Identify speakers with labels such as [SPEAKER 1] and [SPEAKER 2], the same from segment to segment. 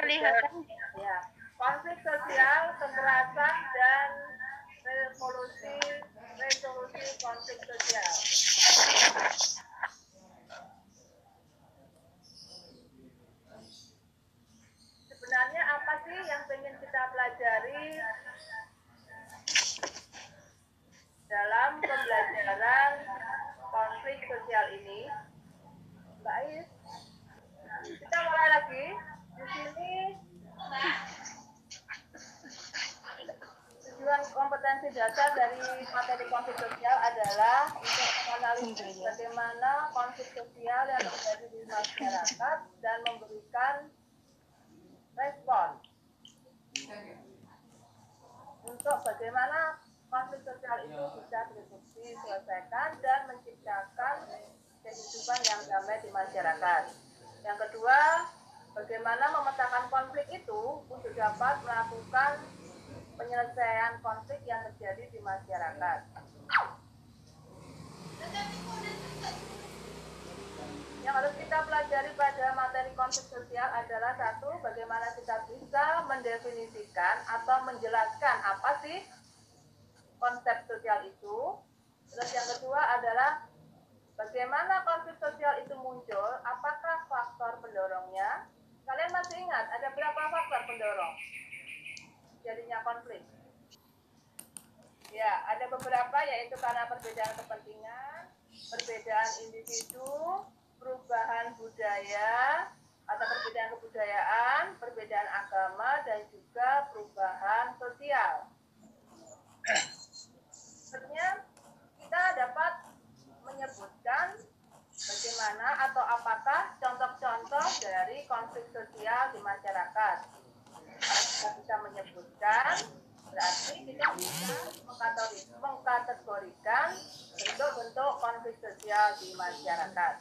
[SPEAKER 1] kelihatan.
[SPEAKER 2] Ya, konflik sosial, kekerasan, dan resolusi konflik sosial. Sebenarnya apa sih yang ingin kita pelajari dalam pembelajaran konflik sosial ini? Mbak Is, kita mulai lagi. Di sini tujuan kompetensi dasar dari materi konflik sosial adalah untuk menganalisis bagaimana konflik sosial yang terjadi di masyarakat dan memberikan respon untuk bagaimana konflik sosial itu bisa diselesaikan dan menciptakan kehidupan yang damai di masyarakat. Yang kedua, bagaimana memetakan konflik itu untuk dapat melakukan penyelesaian konflik yang terjadi di masyarakat. Yang harus kita pelajari pada materi konflik sosial adalah satu, bagaimana kita bisa mendefinisikan atau menjelaskan apa sih konsep sosial itu. Terus yang kedua adalah bagaimana konflik sosial itu muncul, apakah faktor pendorongnya. Kalian masih ingat ada berapa faktor pendorong jadinya konflik? Ya, ada beberapa, yaitu karena perbedaan kepentingan, perbedaan individu, perubahan budaya atau perbedaan kebudayaan, perbedaan agama, dan juga perubahan sosial. Sebenarnya kita dapat menyebutkan bagaimana atau apakah contoh-contoh dari konflik sosial di masyarakat. Kalau kita bisa menyebutkan, berarti kita bisa mengkategorikan bentuk-bentuk konflik sosial di masyarakat.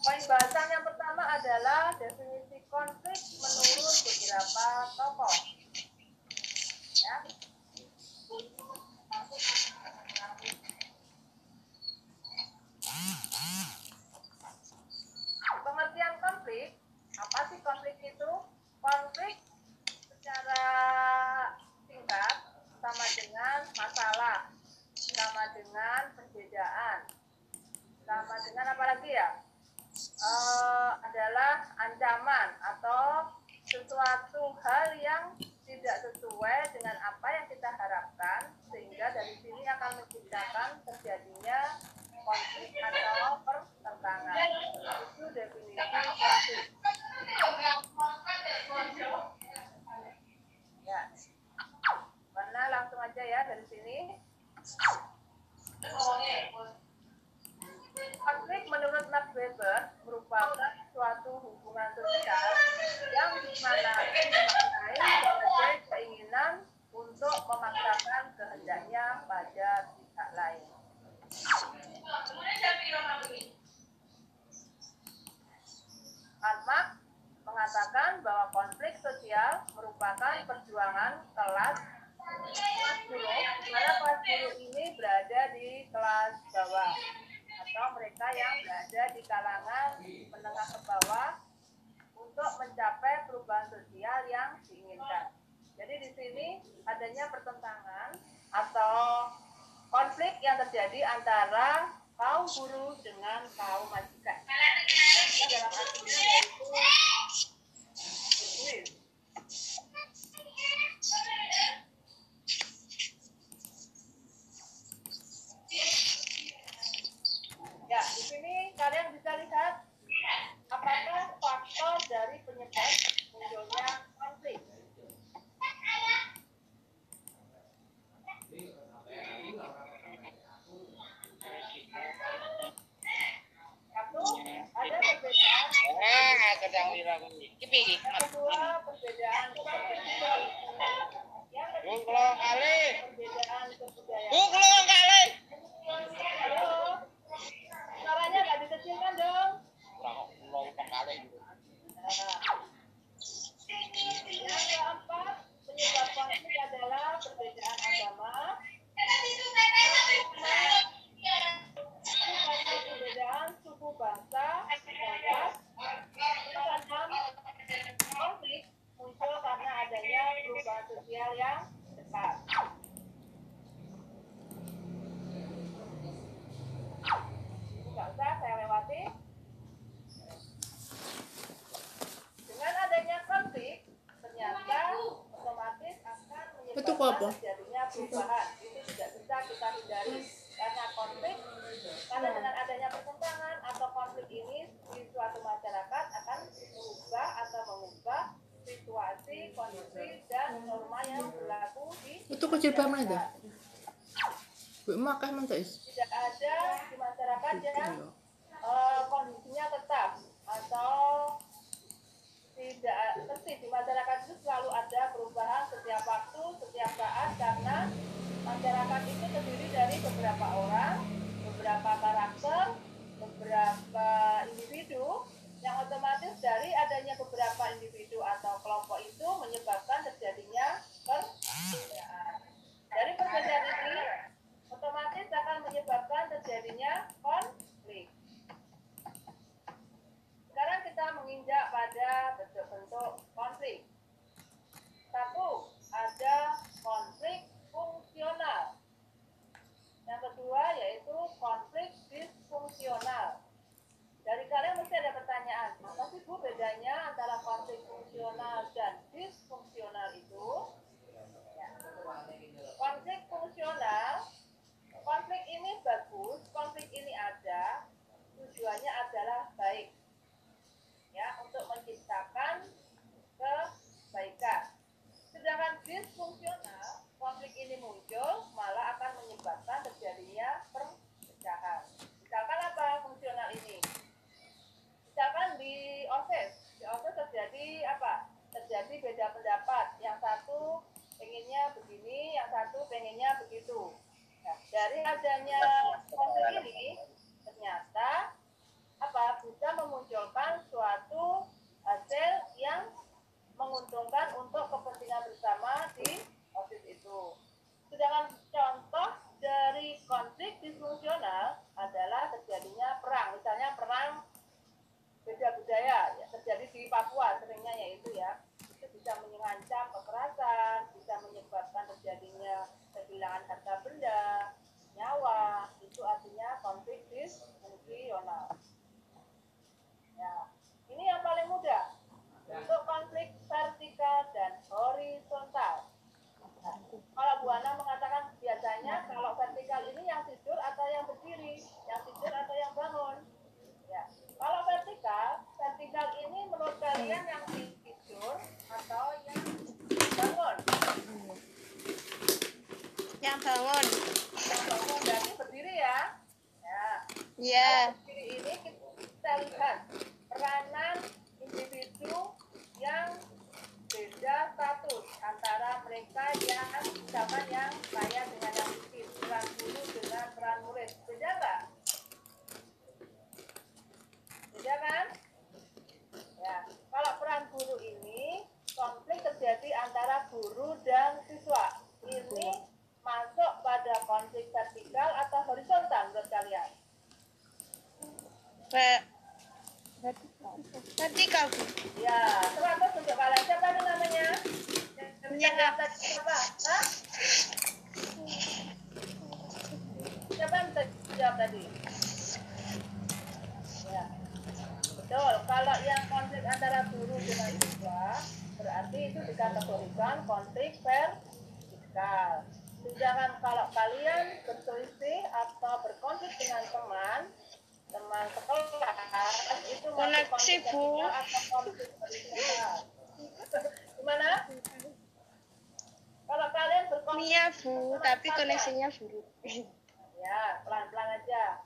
[SPEAKER 2] Poin bahasan yang pertama adalah definisi konflik menurut beberapa tokoh. Ya. Pengertian konflik, apa sih konflik itu? Konflik secara singkat sama dengan masalah, sama dengan perbedaan, sama dengan apa lagi ya? Adalah ancaman atau sesuatu hal yang tidak sesuai dengan apa yang kita harapkan, sehingga dari sini akan menciptakan terjadinya konflik atau pertentangan. Itu definisi konflik. Ya, mana langsung aja ya dari sini. Konflik menurut Max Weber merupakan suatu hubungan sosial yang dimana dimaknai sebagai keinginan untuk memaksakan kehendaknya pada pihak lain. Karl Marx mengatakan bahwa konflik sosial merupakan perjuangan kelas buruh, di mana kelas buruh ini berada di kelas bawah atau mereka yang berada di kalangan menengah ke bawah untuk mencapai perubahan sosial yang diinginkan. Jadi di sini adanya pertentangan atau konflik yang terjadi antara kaum buruh dengan kaum majikan. Dalam artinya yaitu ya, di sini kalian bisa lihat apakah faktor dari penyebab munculnya konflik. Satu, ada perbedaan. Kedua, perbedaan kepentingan. Yang ketiga, perbedaan kebudayaan. Halo, suaranya nggak dikecilkan dong. Yang keempat, penyebab konflik adalah perbedaan agama. Perbedaan suku bangsa
[SPEAKER 1] tuku jilbab mana itu? Gue makan mana is?
[SPEAKER 2] Tidak ada di masyarakat yang kondisinya tetap atau tidak tertib. Di masyarakat itu selalu ada perubahan setiap waktu, setiap saat, karena masyarakat itu terdiri dari beberapa orang, beberapa karakter, beberapa individu, yang otomatis dari adanya beberapa individu atau kelompok itu menyebabkan terjadinya perbedaan. Dari perbedaan ini otomatis akan menyebabkan terjadinya konflik. Sekarang kita menginjak pada bentuk-bentuk konflik. Satu, ada konflik fungsional. Yang kedua yaitu konflik disfungsional. Dari kalian mesti ada pertanyaan, apa sih Bu bedanya antara konflik fungsional dan disfungsional itu? Ya. Konflik fungsional, konflik ini bagus, konflik ini ada, tujuannya adalah baik, ya, untuk menciptakan kebaikan. Sedangkan disfungsional, konflik ini muncul malah akan menyebabkan terjadinya perpecahan. Misalkan apa fungsional ini? Misalkan di OSIS terjadi apa? Terjadi beda pendapat. Yang satu pengennya begini, yang satu pengennya begitu. Nah, dari adanya konflik ini ternyata apa? Bisa memunculkan suatu hasil yang menguntungkan untuk kepentingan bersama di OSIS itu. Sedangkan contoh dari konflik disfungsional adalah terjadinya perang. Misalnya perang beda budaya, ya, terjadi di Papua seringnya yaitu ya. Itu bisa mengancam kekerasan, bisa menyebabkan terjadinya kehilangan harta benda, nyawa. Itu artinya konflik disfungsional. Ya, ini yang paling mudah. Untuk konflik vertikal dan horizontal. Nah, kalau Bu Ana mengatakan biasanya kalau vertikal ini yang tidur atau yang berdiri, yang tidur atau yang bangun. Ya, kalau vertikal ini menurut kalian yang tidur atau yang bangun?
[SPEAKER 3] Yang bangun.
[SPEAKER 2] Yang bangun berarti berdiri ya. Ya.
[SPEAKER 3] Ya.
[SPEAKER 2] Berdiri ini kita lihat peranan individu yang beda status antara mereka yang misalkan yang kaya dengan yang miskin, peran guru dengan peran murid, beda nggak? Beda kan? Ya, kalau peran guru ini konflik terjadi antara guru dan siswa. Ini masuk pada konflik vertikal atau horizontal menurut kalian?
[SPEAKER 3] Vertikal.
[SPEAKER 2] Ya, 100 untuk kalian. Siapa itu namanya? Yang tadi siapa? Hah? Siapa yang bisa jawab tadi? Ya, betul. Kalau yang konflik antara guru dengan siswa, berarti itu dikategorikan konflik vertikal. Sedangkan kalau kalian berselisih atau berkonflik dengan teman sekolah, itu masuk konflik vertikal atau konflik horizontal. Gimana? Kalau kalian berkonflik,
[SPEAKER 3] iya Bu, tapi koneksinya buruk.
[SPEAKER 2] Ya, pelan-pelan aja.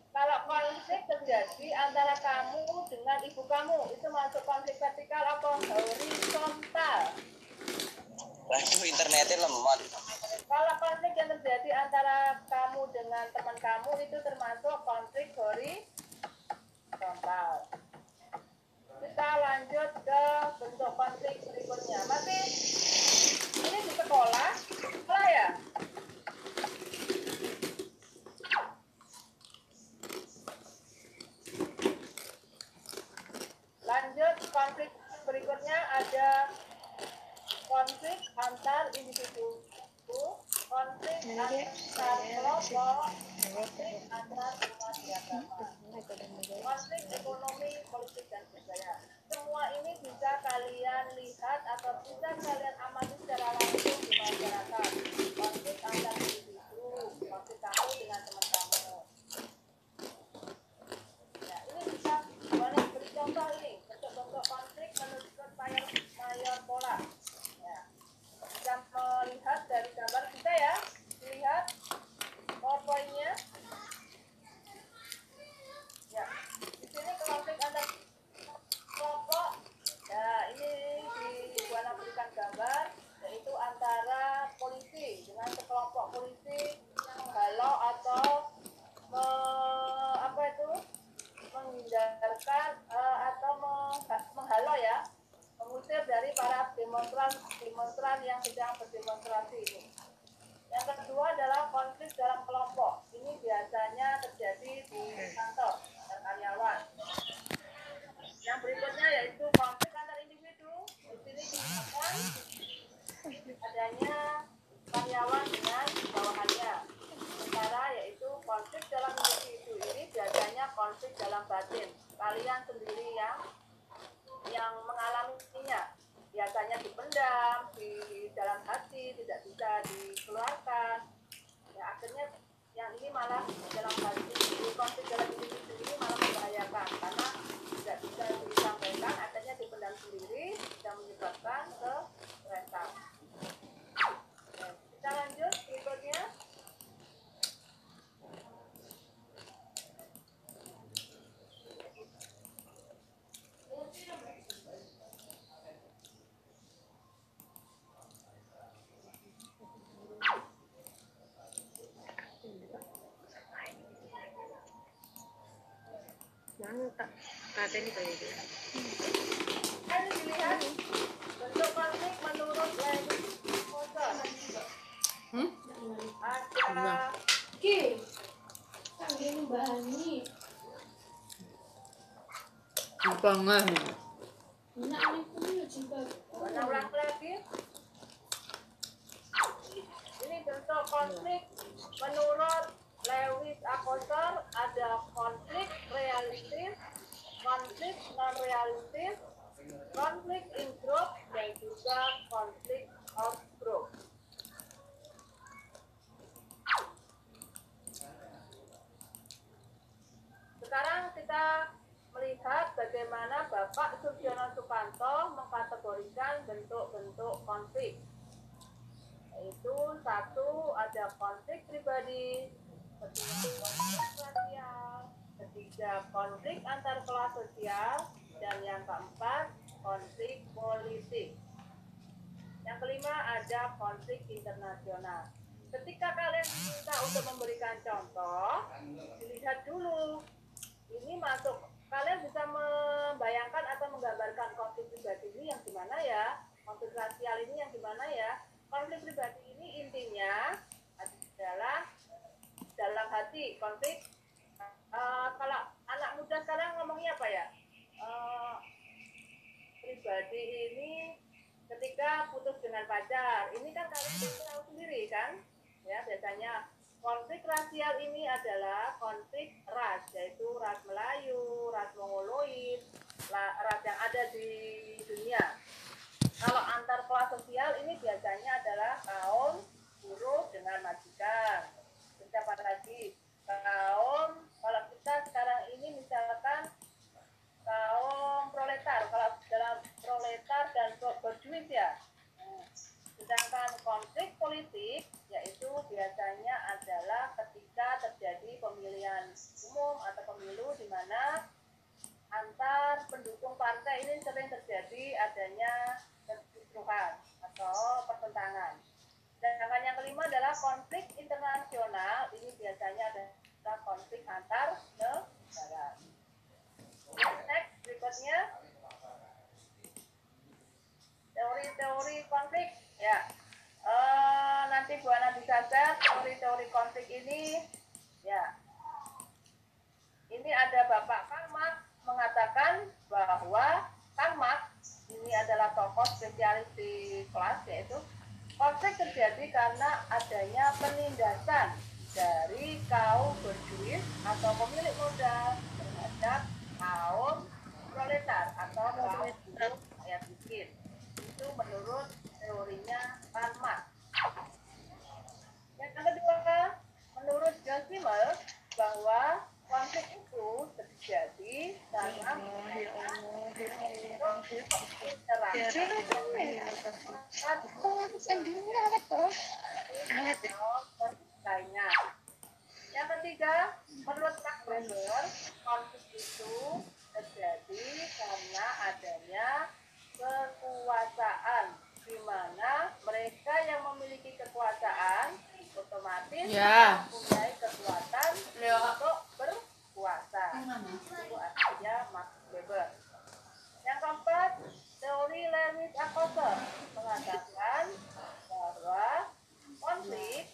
[SPEAKER 2] Kalau konflik terjadi antara kamu dengan ibu kamu, itu masuk konflik vertikal atau horizontal?
[SPEAKER 4] Aduh, internetnya lemot.
[SPEAKER 2] Kalau konflik yang terjadi antara kamu dengan teman kamu, itu termasuk konflik horizontal. Kita lanjut ke bentuk konflik berikutnya. Masih ini di sekolah ya? Lanjut, konflik berikutnya ada konflik antar individu, konflik antar kelompok, konflik antar umat beragama, konflik ekonomi, politik, dan budaya. Semua ini bisa kalian lihat atau bisa kalian amati secara langsung di masyarakat. Konflik antar individu, konflik kamu dengan teman kamu. Ya, ini bisa boleh beri contoh ini bentuk-bentuk konflik menurut mayor pola. Ya, bisa melihat demonstran yang sedang berdemonstrasi ini. Yang kedua adalah konflik dalam kelompok. Ini biasanya terjadi di kantor dan karyawan. Yang berikutnya yaitu konflik antar individu. Di sini disebutkan adanya karyawan dengan bawahannya. Sementara yaitu konflik dalam individu ini biasanya konflik dalam batin. Kalian sendiri yang mengalaminya. Biasanya dipendam di dalam hati, tidak bisa dikeluarkan. Ya, akhirnya yang ini malah dalam hati, konflik dalam individu ini malah membahayakan karena tidak bisa disampaikan, akhirnya dipendam sendiri dan menyebabkan keresahan. Kita lanjut berikutnya. Ini dilihat bentuk konflik menurut Lewis Moser. Ada
[SPEAKER 1] Banget.
[SPEAKER 2] Mana ulang lagi? Ini bentuk konflik menurut Lewis Moser ada konflik realistis, konflik non realistis, konflik in group dan juga konflik out group. Sekarang kita melihat bagaimana Bapak Surjono Sukanto mengkategorikan bentuk-bentuk konflik. Yaitu satu, ada konflik pribadi, kedua konflik rasial, ketiga konflik antar kelas sosial, dan yang keempat konflik politik. Yang kelima ada konflik internasional. Ketika kalian bisa untuk memberikan contoh, dilihat dulu ini masuk, kalian bisa membayangkan atau menggambarkan konflik pribadi ini yang gimana ya, konflik rasial ini yang gimana ya. Konflik pribadi ini intinya adalah dalam hati konflik. Kalau anak muda sekarang ngomongnya apa ya, pribadi ini ketika putus dengan pacar, ini kan kalian tahu sendiri kan ya. Biasanya konflik rasial ini adalah konflik ras, yaitu ras Melayu, ras Mongoloid, ras yang ada di dunia. Kalau antar kelas sosial ini biasanya adalah kaum buruh dengan majikan. Siapa lagi? Kaum, kalau kita sekarang ini misalkan kaum proletar, kalau dalam proletar dan berjuis ya. Sedangkan konflik politik yaitu biasanya adalah ketika terjadi pemilihan umum atau pemilu di mana antar pendukung partai ini sering terjadi adanya perkisruhan atau pertentangan. Sedangkan yang kelima adalah konflik internasional, ini biasanya adalah konflik antar negara. Next, berikutnya teori-teori konflik ya. Nanti Bu Ana bisa share teori-teori konflik ini ya. Ini ada Bapak Karl Marx mengatakan bahwa Karl Marx ini adalah tokoh spesialis di kelas, yaitu konflik terjadi karena adanya penindasan dari kaum berjuis atau pemilik modal terhadap kaum proletar atau kaum buruh rakyat miskin. Itu menurut teorinya Karl Marx. Yang kedua, menurut John Simmel bahwa konflik itu terjadi karena lainnya. Yang ketiga, menurut Max Weber, konflik itu terjadi karena adanya kekuasaan, di mana mereka yang memiliki kekuasaan otomatis mempunyai kekuatan untuk berkuasa. Itu artinya Max Weber. Yang keempat, teori dari Lewis Akoser mengatakan bahwa konflik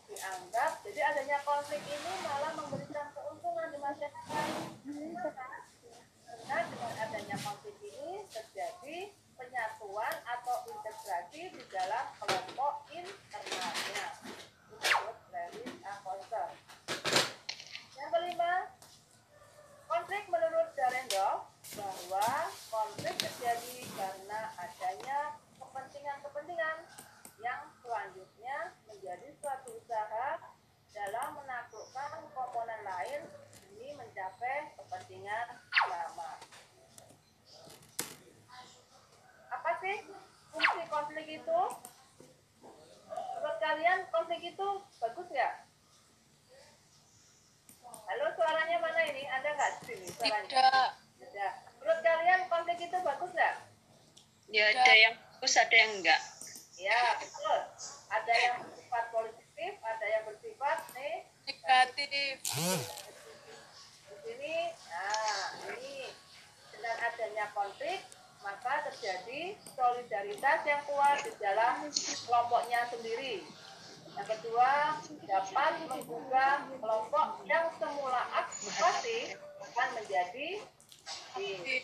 [SPEAKER 2] dianggap, jadi adanya konflik ini malah memberikan keuntungan di masyarakat. Karena dengan adanya konflik ini terjadi penyatuan atau integrasi di dalam kelompok internalnya. Menurut Lewis Akoser. Yang kelima, konflik menurut Dahrendorf bahwa konflik terjadi karena adanya kepentingan-kepentingan yang selanjutnya menjadi suatu usaha dalam menaklukkan komponen lain demi mencapai kepentingan bersama. Apa sih fungsi konflik itu? Menurut kalian konflik itu bagus nggak? Halo, suaranya mana ini? Ada nggak di sini suaranya?
[SPEAKER 1] Tidak.
[SPEAKER 2] Ada. Menurut kalian konflik itu bagus nggak?
[SPEAKER 3] Ya ada yang bagus, ada yang enggak.
[SPEAKER 2] Ya, betul. Ada yang bersifat positif, ada yang bersifat
[SPEAKER 1] Negatif.
[SPEAKER 2] di sini. Nah, ini dengan adanya konflik, maka terjadi solidaritas yang kuat di dalam kelompoknya sendiri. Yang kedua, dapat menggugah kelompok yang semula pasif akan menjadi aktif.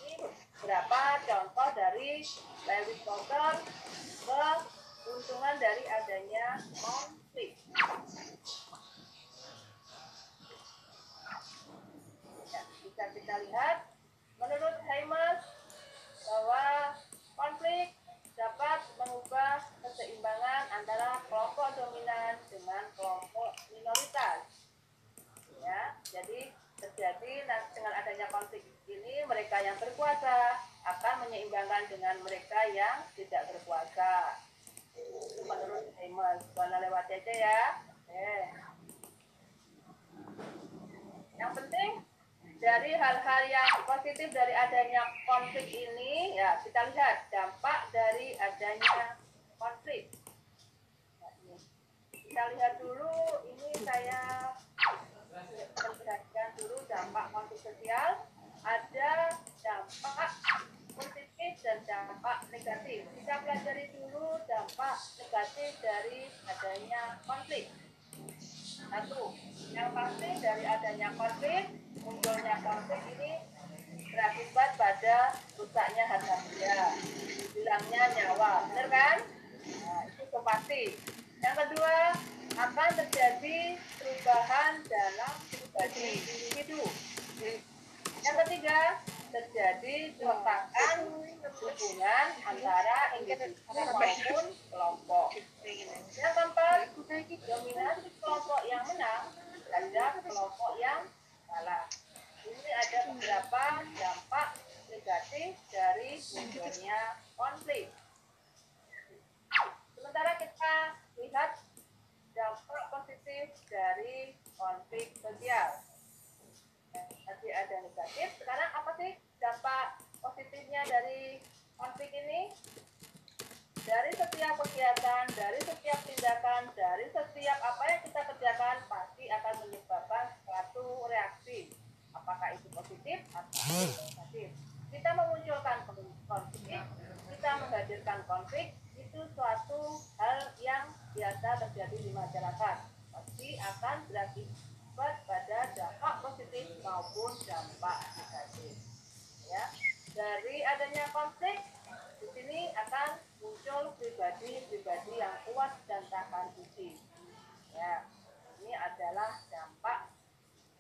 [SPEAKER 2] Ini beberapa contoh dari Lewis Akoser keuntungan dari adanya konflik. Ya, bisa kita lihat, menurut Hamas bahwa konflik dapat mengubah keseimbangan antara kelompok dominan dengan kelompok minoritas. Ya, jadi terjadi dengan adanya konflik ini, mereka yang berkuasa akan menyeimbangkan dengan mereka yang tidak berkuasa. Itu menurut Hamas. Buana lewat aja ya. Yang penting dari hal-hal yang positif dari adanya konflik ini, ya kita lihat dampak dari adanya konflik. Kita lihat dulu, ini saya perhatikan dulu dampak konflik sosial. Ada dampak positif dan dampak negatif. Kita pelajari dulu dampak negatif dari adanya konflik. Satu, yang pasti dari adanya konflik, munculnya konflik ini berakibat pada rusaknya harga benda, hilangnya nyawa, benar kan? Nah, itu pasti. Yang kedua, akan terjadi perubahan dalam pribadi individu. Yang ketiga, terjadi keretakan hubungan antara individu maupun kelompok. Yang keempat, dominasi kelompok yang menang terhadap kelompok yang kalah. Ini ada beberapa dampak negatif dari munculnya konflik. Sementara kita lihat dampak positif dari konflik sosial. Tadi ada negatif, sekarang apa sih dampak positifnya dari konflik ini? Dari setiap kegiatan, dari setiap tindakan, dari setiap apa yang kita kerjakan pasti akan menyebabkan suatu reaksi. Apakah itu positif atau negatif? Kita memunculkan konflik, kita menghadirkan konflik, itu suatu hal yang biasa terjadi di masyarakat. Pasti akan berakibat pada dampak positif maupun dampak negatif. Ya, dari adanya konflik, di sini akan muncul pribadi-pribadi yang kuat dan tahan uji. Ya, ini adalah dampak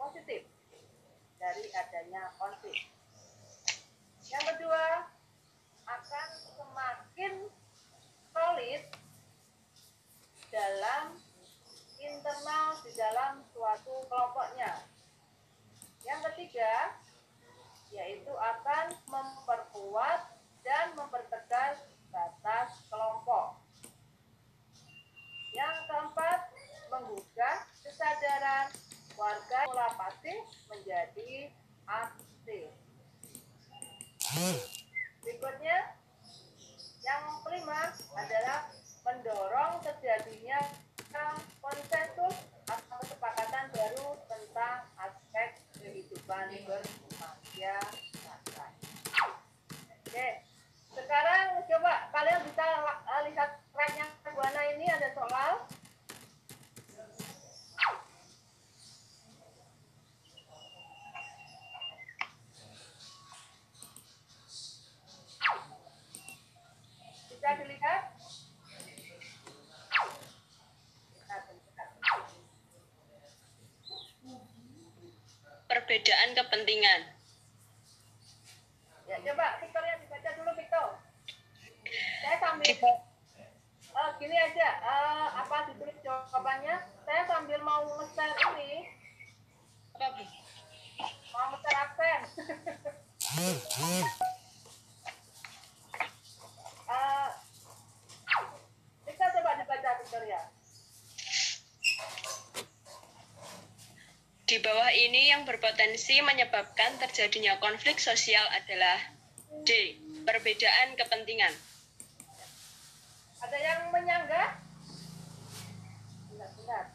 [SPEAKER 2] positif dari adanya konflik. Yang kedua, akan semakin solid dalam internal di dalam suatu kelompoknya. Yang ketiga, yaitu akan memperkuat dan mempertegas batas kelompok. Yang keempat, menggugah kesadaran warga mula pasif menjadi aktif. Berikutnya, yang kelima adalah mendorong terjadinya konsensus atau kesepakatan baru tentang aspek kehidupan bermasyarakat.
[SPEAKER 3] perbedaan kepentingan.
[SPEAKER 2] Ya, coba Victoria dibaca dulu, Victor. Saya sambil gini aja, apa ditulis jawabannya? Saya sambil mau nge-share ini, mau nge-share absen. Bisa coba dibaca, Victoria.
[SPEAKER 3] Di bawah ini yang berpotensi menyebabkan terjadinya konflik sosial adalah D. Perbedaan kepentingan.
[SPEAKER 2] Ada yang menyanggah? Benar-benar.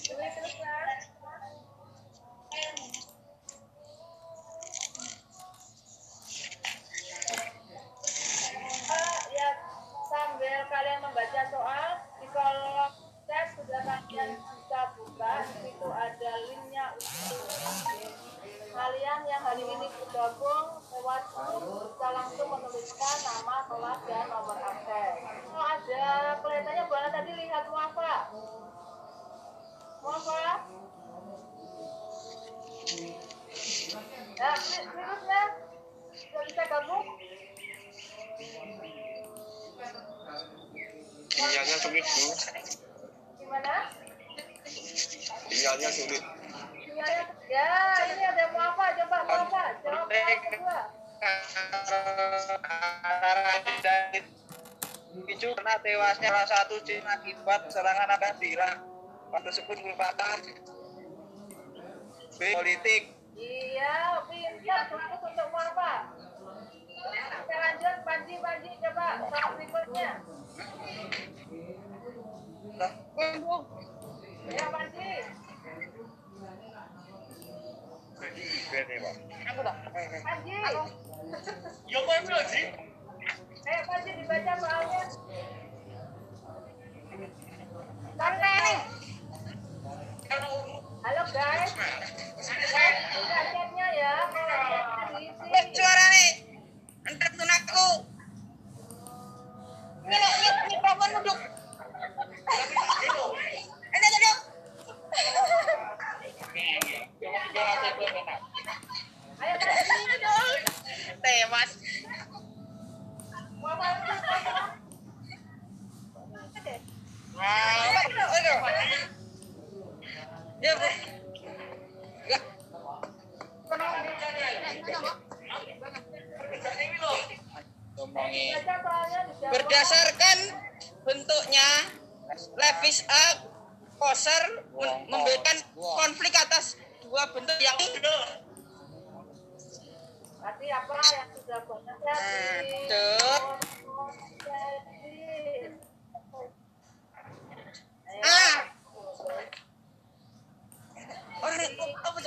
[SPEAKER 2] Terus ya. Ya, sambil kalian membaca soal di kolom chat sudah kalian bisa buka. Di situ ada linknya untuk kalian yang hari ini bergabung lewat Zoom bisa langsung menuliskan nama, kelas, dan nomor absen. Oh, ada kelihatannya boleh tadi lihat Wafa. Wafa. Nah, virusnya sudah bisa gabung?
[SPEAKER 5] Sinyalnya sulit, Bu.
[SPEAKER 2] Gimana?
[SPEAKER 5] Sinyalnya sulit.
[SPEAKER 2] Sinyalnya, ya, ini ada Wafa. Coba Wafa, jawab soal kedua.
[SPEAKER 5] Dipicu karena tewasnya salah satu tim akibat serangan akan dirang. Hal tersebut merupakan B. Politik.
[SPEAKER 2] Iya, pintar. Fokus untuk Wafa. Kita lanjut, Panji, coba soal berikutnya. Ya, Panji. Panji.
[SPEAKER 5] Ya, Pak Panji.
[SPEAKER 2] Ayo, Panji, dibaca soalnya. Halo, guys. Buka chatnya ya. Kalau chatnya diisi.
[SPEAKER 5] Suara nih. Entar tunakku. Ini mikrofon duduk. Ada duduk.
[SPEAKER 2] Ayo, Panji.
[SPEAKER 5] Tewas.
[SPEAKER 2] Wafa,
[SPEAKER 5] Ya, Bu.
[SPEAKER 2] baca soalnya dijawab.
[SPEAKER 5] Berdasarkan bentuknya, Lewis A. Koser membedakan konflik atas dua bentuk yang
[SPEAKER 2] Tadi apa yang sudah banyak tadi?
[SPEAKER 5] Aduh.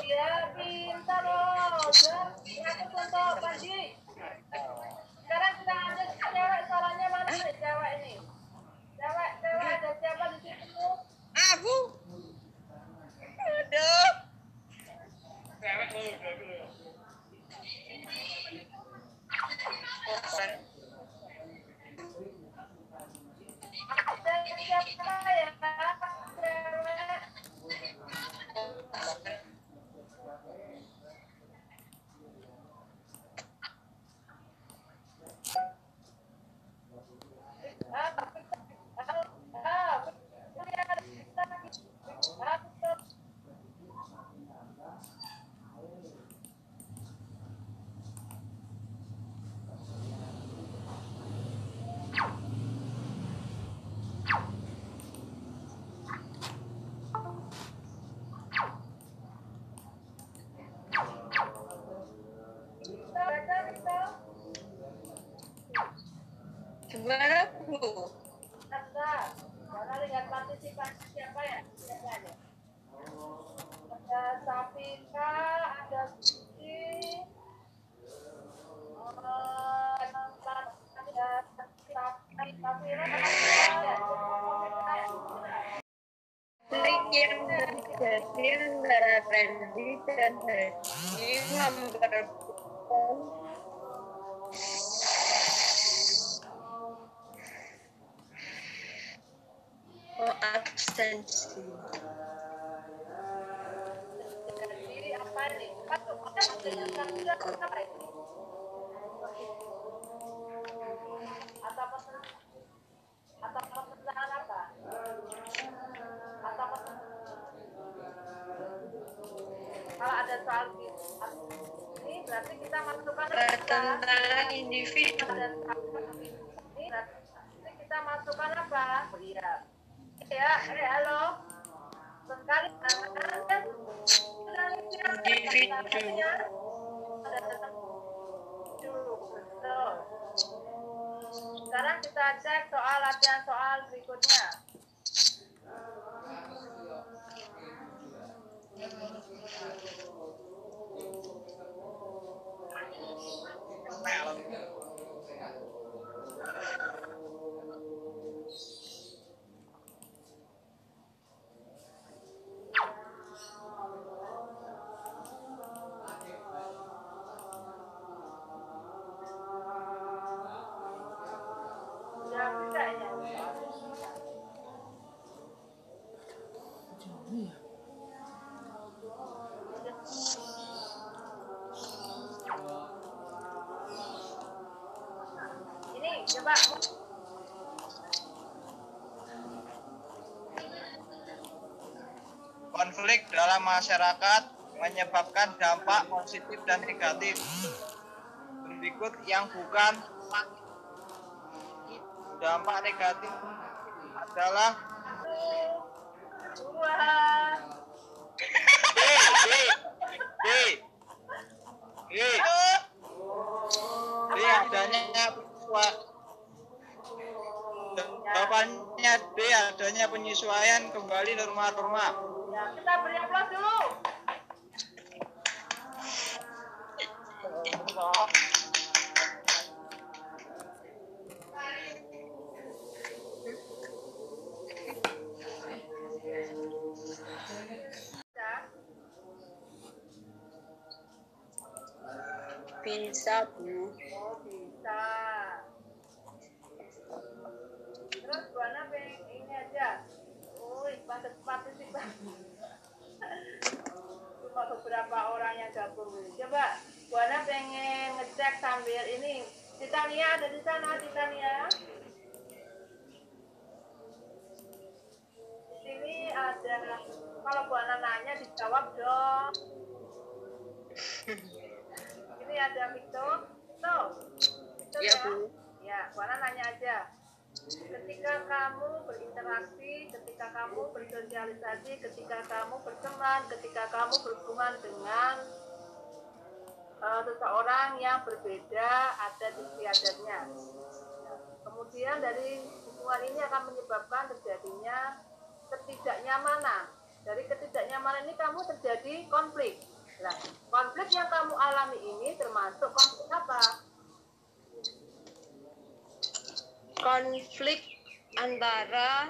[SPEAKER 2] Ya pintar loh. Aku contoh Panji. Sekarang kita lanjut ke cewek. Soalnya mana nih cewek ini? Cewek ada siapa di situ?
[SPEAKER 5] Bu. Aduh.
[SPEAKER 2] Ada siapa ya? Cewek.
[SPEAKER 3] Gimana, Bu?
[SPEAKER 2] Karena lihat partisipasi siapa ya? Siapa aja? Ada Safika, ada Suci, ada Safira,
[SPEAKER 3] Link yang terjadi antara Randy dan Randy memperkuat Kompetensi.
[SPEAKER 2] Jadi apa nih? Apa ini? Atau pekerjaan apa? Atau kalau ada soal ini berarti kita masukkan
[SPEAKER 3] Tentang individu.
[SPEAKER 2] ini berarti kita masukkan apa? Iya. Ya, halo. Sekali individu. Betul. Sekarang kita cek soal latihan soal berikutnya. Sudah bisa ya? Ini coba.
[SPEAKER 5] Konflik dalam masyarakat menyebabkan dampak positif dan negatif. Berikut yang bukan dampak negatif adalah
[SPEAKER 2] Dua.
[SPEAKER 5] D adanya jawabannya D adanya penyesuaian kembali norma-norma.
[SPEAKER 2] Ya, kita beri aplaus dulu.
[SPEAKER 3] Bisa, Bu.
[SPEAKER 2] Oh, bisa. Terus Buana pengen ini aja. Partisipasi. Cuma beberapa orang yang gabung. Coba Buana pengen ngecek sambil ini. Titania ada di sana, Titania. Di sini ada, kalau Buana nanya dijawab dong. Ini ada Victor. Tuh. Victor
[SPEAKER 3] Ya,
[SPEAKER 2] ya.
[SPEAKER 3] Bu.
[SPEAKER 2] Ya, Buana nanya aja. Ketika kamu berinteraksi, ketika kamu bersosialisasi, ketika kamu berteman, ketika kamu berhubungan dengan seseorang yang berbeda adat istiadatnya. Kemudian dari hubungan ini akan menyebabkan terjadinya ketidaknyamanan. Dari ketidaknyamanan ini kamu terjadi konflik. Nah, konflik yang kamu alami ini termasuk konflik apa?
[SPEAKER 3] Konflik antara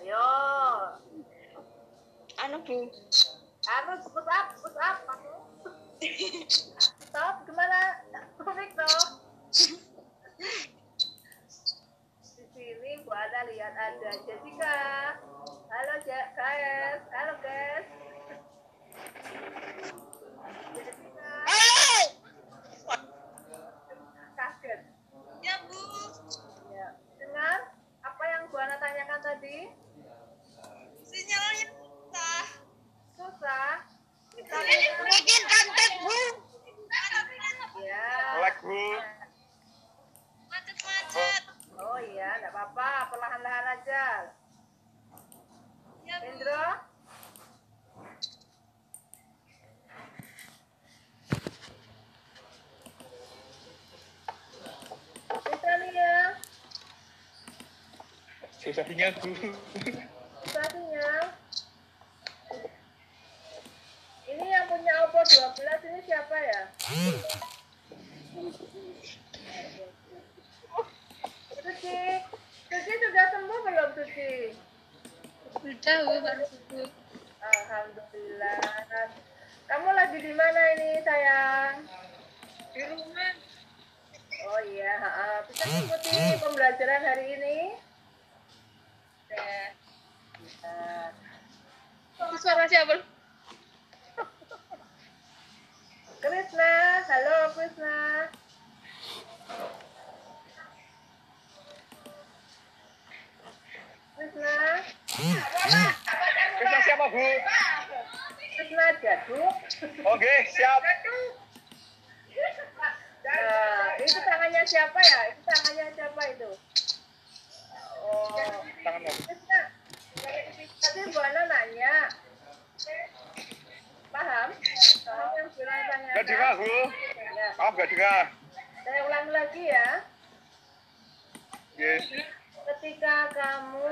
[SPEAKER 2] Ayo.
[SPEAKER 3] Bu.
[SPEAKER 2] Push up. Stop, gimana? Victor. Di sini Bu Ada lihat ada Jessica. Halo guys. Halo guys. Jessica. Kaget.
[SPEAKER 3] Ya, Bu.
[SPEAKER 2] Ya. Dengar apa yang Bu Ana tanyakan tadi?
[SPEAKER 3] Sinyalnya susah.
[SPEAKER 2] Susah. Kita
[SPEAKER 3] Bikin konten, Bu.
[SPEAKER 2] ya.
[SPEAKER 5] Lag, Bu.
[SPEAKER 3] Macet-macet.
[SPEAKER 2] Oh iya, enggak apa-apa, perlahan-lahan aja.
[SPEAKER 3] Ya, Bu.
[SPEAKER 2] Indro. Titania.
[SPEAKER 5] Sisanya, Bu.
[SPEAKER 2] Titania. Ini yang punya Oppo 12 ini siapa ya? Suci sudah sembuh belum Suci?
[SPEAKER 3] Sudah, Bu, baru sembuh.
[SPEAKER 2] Alhamdulillah. Kamu lagi di mana ini sayang?
[SPEAKER 3] Di rumah.
[SPEAKER 2] Oh iya, bisa ikuti pembelajaran hari ini?
[SPEAKER 3] Ya.
[SPEAKER 1] Suara siapa?
[SPEAKER 2] Krisna, halo Krisna. Krisna.
[SPEAKER 5] Krisna siapa, Bu?
[SPEAKER 2] Krisna Jaduk.
[SPEAKER 5] Oke, siap.
[SPEAKER 2] Nah, itu tangannya siapa ya? Itu tangannya siapa itu? Oh,
[SPEAKER 5] Tangan mau.
[SPEAKER 2] Krisna. Tadi Bu Ana nanya. Paham? Paham yang Bu Ana tanyakan?
[SPEAKER 5] Gak dengar, Bu.
[SPEAKER 2] Ya.
[SPEAKER 5] Maaf, gak dengar.
[SPEAKER 2] Saya ulang lagi ya.
[SPEAKER 5] Yes.
[SPEAKER 2] Ketika kamu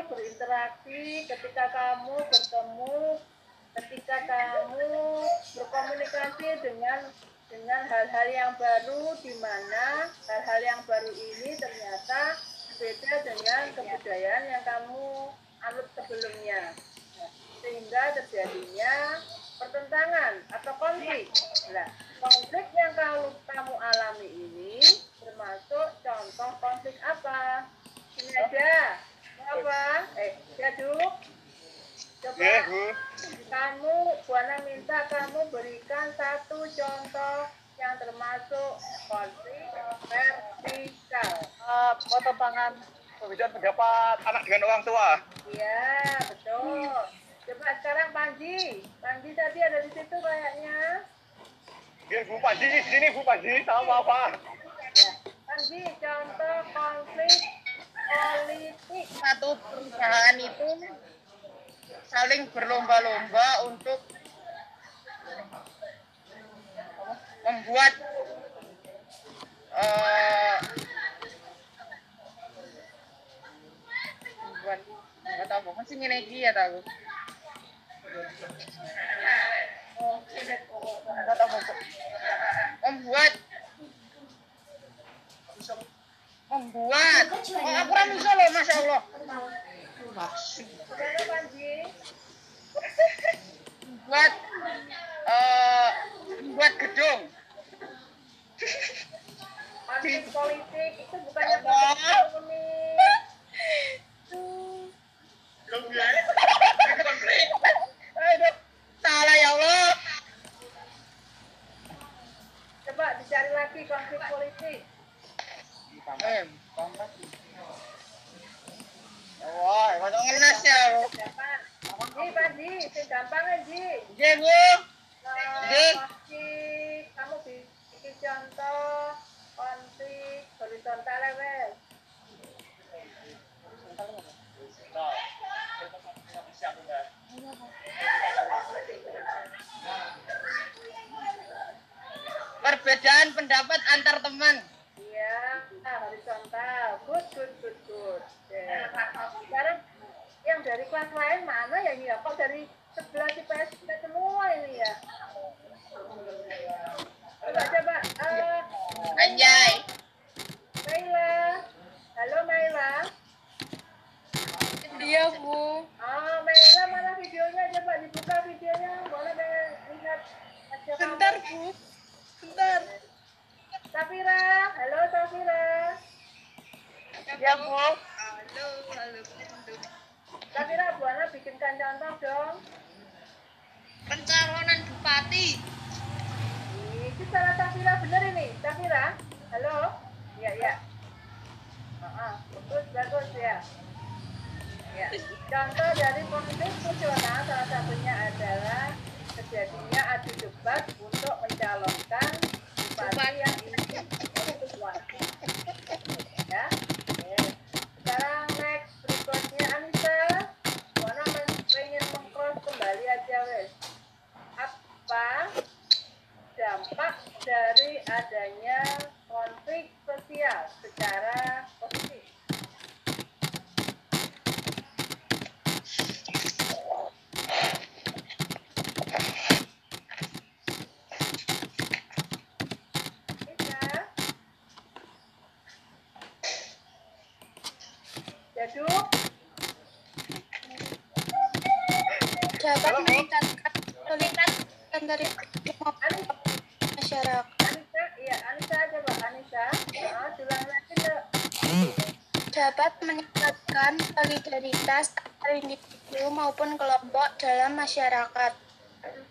[SPEAKER 2] berinteraksi, ketika kamu bertemu, ketika kamu berkomunikasi dengan hal-hal yang baru, di mana hal-hal yang baru ini ternyata beda dengan kebudayaan yang kamu anut sebelumnya. Sehingga terjadinya pertentangan atau konflik. Nah, konflik yang kamu alami ini termasuk contoh konflik apa? Ini ada. Apa? Jaduk. Coba
[SPEAKER 5] Yes, Bu.
[SPEAKER 2] kamu, Bu Ana minta kamu berikan satu contoh yang termasuk konflik vertikal.
[SPEAKER 5] Pertentangan perbedaan pendapat anak dengan orang tua.
[SPEAKER 2] Iya, betul. Coba sekarang Panji. Panji tadi ada di situ kayaknya.
[SPEAKER 5] Yes, Bu Panji. Di sini, Bu Panji. Sama apa?
[SPEAKER 2] Ya. Panji, contoh konflik politik.
[SPEAKER 1] Satu perusahaan itu saling berlomba-lomba untuk membuat nggak tahu masih ngenegi ya tahu nggak tahu membuat aku kan bisa loh, Masya Allah.
[SPEAKER 2] Gimana Panji?
[SPEAKER 1] Buat gedung.
[SPEAKER 2] Konflik politik itu bukannya konflik ekonomi.
[SPEAKER 1] Aduh, salah ya Allah.
[SPEAKER 2] Coba dicari lagi konflik politik.
[SPEAKER 1] Wah, macam ngenes ya lo.
[SPEAKER 2] Gampang. Ji, Panji, itu gampang kan Ji?
[SPEAKER 1] Iya, Bu. Ji.
[SPEAKER 2] Kamu bikin contoh konflik horizontal level.
[SPEAKER 1] Perbedaan pendapat antar teman.
[SPEAKER 2] Iya, horizontal. Good. Ya. Sekarang yang dari kelas lain mana ya ini ya? Kok dari sebelah IPS kita semua ini ya? Coba.
[SPEAKER 1] Anjay.
[SPEAKER 2] Maila. Halo Maila.
[SPEAKER 1] Dia, Bu.
[SPEAKER 2] Maila mana videonya? Coba dibuka videonya. Boleh lihat wajah kamu.
[SPEAKER 1] Bentar, Bu. Bentar.
[SPEAKER 2] Safira. Halo Safira.
[SPEAKER 1] Ya, Bu.
[SPEAKER 2] Safira, Bu Ana bikinkan contoh dong.
[SPEAKER 1] Pencalonan bupati.
[SPEAKER 2] Ini salah Safira bener ini. Safira. Halo. Iya. Bagus ya. Ya. Contoh dari konflik fungsional salah satunya adalah terjadinya adu debat untuk mencalonkan bupati yang ingin sesuatu. Ya. Sekarang next berikutnya Anissa. Mana pengen meng-cross kembali aja wes. Apa dampak dari adanya konflik sosial secara positif? Jaduk,
[SPEAKER 6] dapat meningkatkan dari masyarakat.
[SPEAKER 2] Anissa coba Anissa. Ulang lagi deh.
[SPEAKER 6] dapat meningkatkan solidaritas antar individu maupun kelompok dalam masyarakat.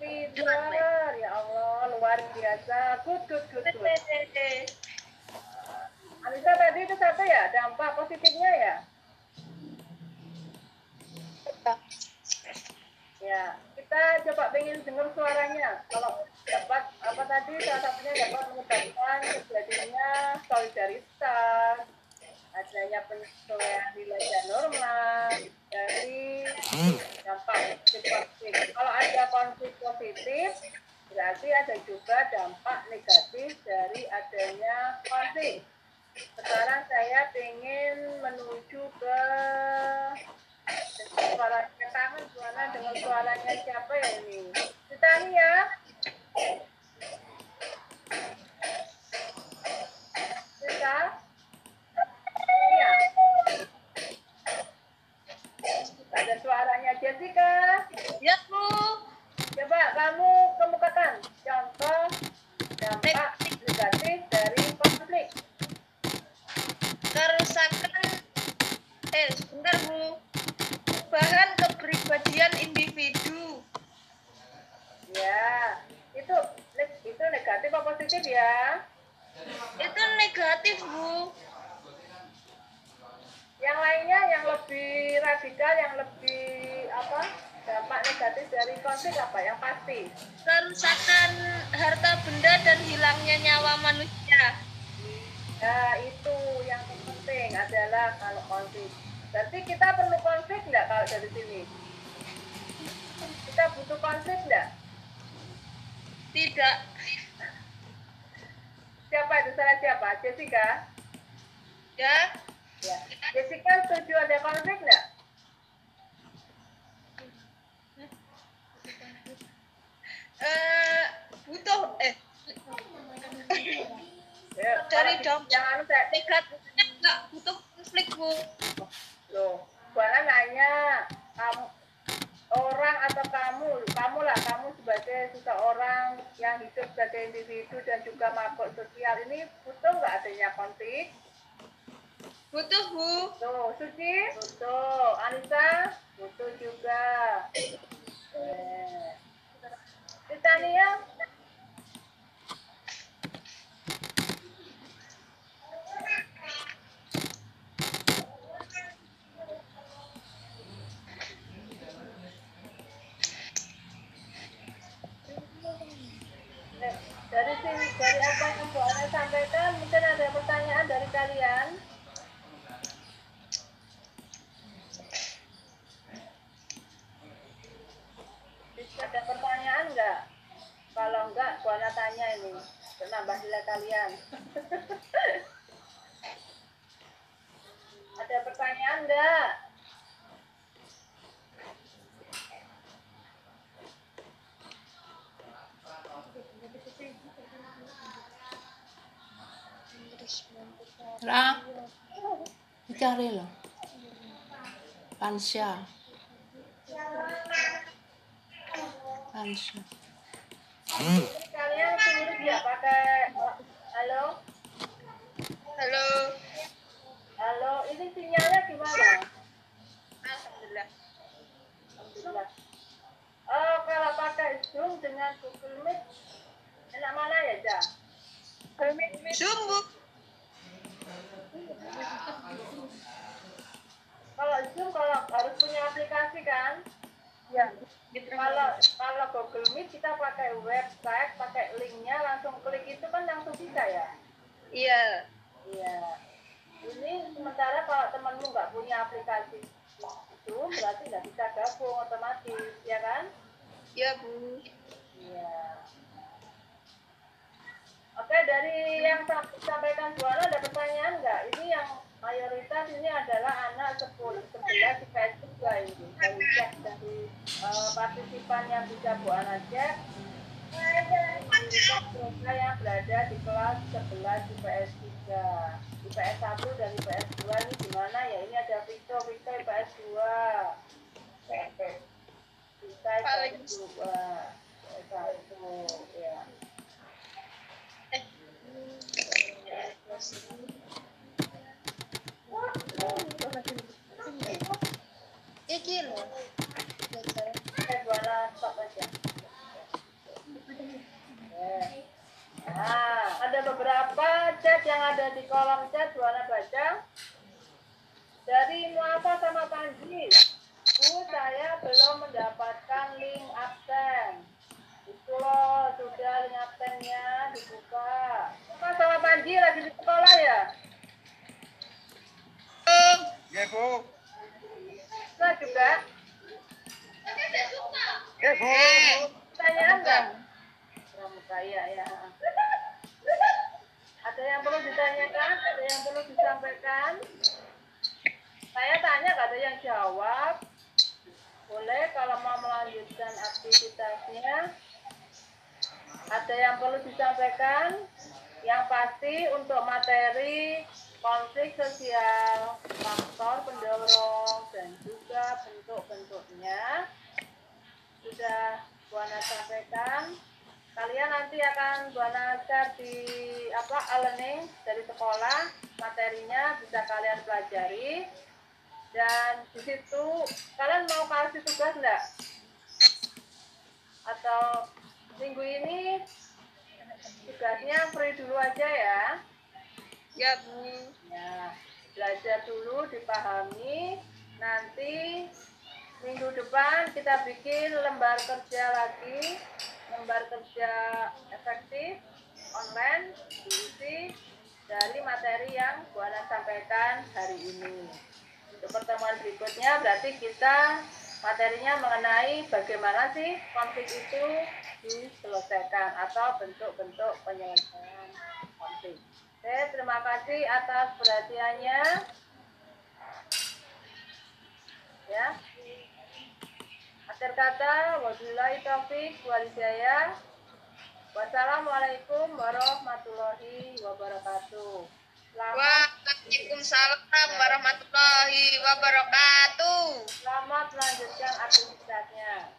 [SPEAKER 2] Pintar, ya Allah, luar biasa. Good. Anissa tadi itu satu ya, dampak positifnya ya? Ya, kita coba pengen dengar suaranya. Kalau dapat apa tadi, salah satunya dapat menyebabkan terjadinya solidaritas, adanya penyesuaian nilai dan norma dari dampak positif. Kalau ada konflik positif, berarti ada juga dampak negatif dari adanya konflik. Sekarang saya ingin menuju ke suaranya kangen suara dengan suaranya siapa ya ini? Titania. Tita. Iya. Ada suaranya Jessica.
[SPEAKER 6] Ya, Bu.
[SPEAKER 2] Coba kamu kemukakan contoh dampak negatif dari konflik.
[SPEAKER 7] Kerusakan sebentar Bu, perubahan kepribadian individu.
[SPEAKER 2] Ya, itu negatif apa positif ya?
[SPEAKER 7] Itu negatif Bu.
[SPEAKER 2] Yang lainnya yang lebih radikal, yang lebih apa? Dampak negatif dari konflik apa yang pasti?
[SPEAKER 7] Kerusakan harta benda dan hilangnya nyawa manusia.
[SPEAKER 2] Nah, itu yang penting adalah kalau konflik. Berarti kita perlu konflik nggak kalau dari sini? Kita butuh konflik nggak?
[SPEAKER 7] Tidak.
[SPEAKER 2] Siapa itu? Salah siapa? Jessica?
[SPEAKER 7] Ya.
[SPEAKER 2] Ya. Jessica setuju ada konflik nggak?
[SPEAKER 7] Butuh
[SPEAKER 2] Ya,
[SPEAKER 7] dari
[SPEAKER 2] kalau
[SPEAKER 7] dampak
[SPEAKER 2] jangan saya
[SPEAKER 7] negatifnya nggak butuh konflik Bu.
[SPEAKER 2] loh. Buana nanya kamu orang atau kamu lah, kamu sebagai seseorang yang hidup sebagai individu dan juga makhluk sosial ini butuh nggak adanya konflik?
[SPEAKER 7] Butuh Bu.
[SPEAKER 2] Tuh, Suci? Butuh. Anissa? Butuh juga. Titania? Dari apa yang Bu Ana sampaikan, mungkin ada pertanyaan dari kalian? Ada pertanyaan nggak? Kalau enggak, Bu Ana tanya ini, nambah nilai kalian. Ada pertanyaan nggak?
[SPEAKER 1] Ra, dicari loh. Pansya.
[SPEAKER 2] Kalian sulit ya pakai halo?
[SPEAKER 7] Halo.
[SPEAKER 2] Halo, ini sinyalnya gimana?
[SPEAKER 7] Alhamdulillah.
[SPEAKER 2] Alhamdulillah. Kalau pakai Zoom dengan Google Meet, enak mana ya, Ja?
[SPEAKER 7] Zoom Bu.
[SPEAKER 2] Kalau Zoom harus punya aplikasi kan? Ya. Kalau Google Meet kita pakai website, pakai linknya, langsung klik itu kan langsung bisa ya?
[SPEAKER 7] Iya.
[SPEAKER 2] Iya. Ini sementara kalau temanmu nggak punya aplikasi Zoom, berarti nggak bisa gabung otomatis, ya kan?
[SPEAKER 7] Iya Bu.
[SPEAKER 2] Iya. Oke, dari yang disampaikan Bu Ana ada pertanyaan nggak? Ini yang mayoritas ini adalah anak 11 IPS 3 ini. Dari cek dari partisipan yang bisa Bu Ana cek, mereka yang berada di kelas 11 IPS 3. IPS 1 dan IPS 2 ini gimana ya? Ini ada Vito IPS 2. Vito IPS 2. IPS 1, ya.
[SPEAKER 6] iki loh.
[SPEAKER 2] Buana stop aja. Nah, ada beberapa chat yang ada di kolom chat, Buana baca. Dari Muafa sama Panji, Bu, saya belum mendapatkan link absen. Itu loh, sudah link absennya dibuka. Muafa sama Panji lagi di sekolah ya?
[SPEAKER 5] Ya, Bu.
[SPEAKER 2] Nah juga.
[SPEAKER 5] Ya, Bu.
[SPEAKER 2] Tanya enggak? Pramuka, ya. Ada yang perlu ditanyakan? Ada yang perlu disampaikan? Saya tanya, nggak ada yang jawab. Boleh kalau mau melanjutkan aktivitasnya. Ada yang perlu disampaikan? Yang pasti untuk materi konflik sosial, faktor pendorong, dan juga bentuk-bentuknya sudah Buana sampaikan. Kalian nanti akan Buana share di e-learning dari sekolah, materinya bisa kalian pelajari. Dan di situ kalian mau kasih tugas enggak? Atau minggu ini tugasnya free dulu aja ya?
[SPEAKER 7] Ya, Bu.
[SPEAKER 2] Ya, belajar dulu, dipahami. Nanti minggu depan kita bikin lembar kerja lagi, lembar kerja efektif online diisi dari materi yang Buana sampaikan hari ini. Untuk pertemuan berikutnya berarti kita materinya mengenai bagaimana sih konflik itu diselesaikan atau bentuk-bentuk penyelesaian konflik. Oke, terima kasih atas perhatiannya. Ya. Akhir kata, wabillahi taufiq wal hidayah. Wassalamualaikum warahmatullahi wabarakatuh.
[SPEAKER 7] Waalaikumsalam warahmatullahi wabarakatuh.
[SPEAKER 2] Selamat melanjutkan aktivitasnya.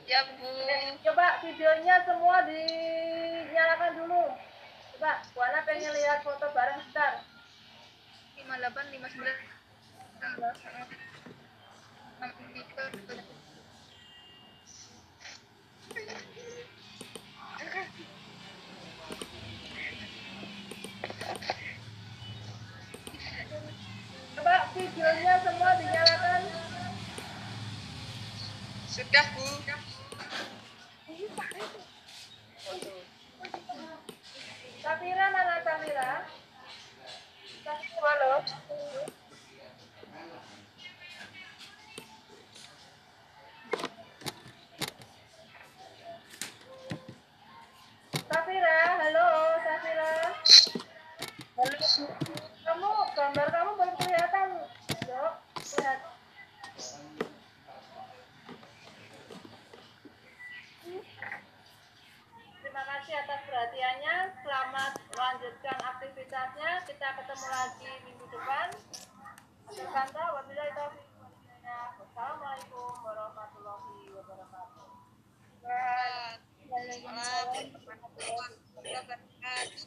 [SPEAKER 7] Ya, Bu.
[SPEAKER 2] Coba videonya semua dinyalakan dulu. Coba, Buana pengen lihat foto bareng sebentar.
[SPEAKER 7] 58, 59.
[SPEAKER 2] Coba videonya semua dinyalakan.
[SPEAKER 7] Sudah, Bu.
[SPEAKER 2] Safira mana Safira? Halo. Safira, halo Safira. Halo. Gambar kamu belum kelihatan, Dok. Lihat. Terima kasih atas perhatiannya. Selamat melanjutkan aktivitasnya. Kita ketemu lagi minggu depan. Akhir kata, wabillahi taufiq wal hidayah. Wassalamualaikum warahmatullahi wabarakatuh.
[SPEAKER 7] Waalaikumsalam warahmatullahi wabarakatuh.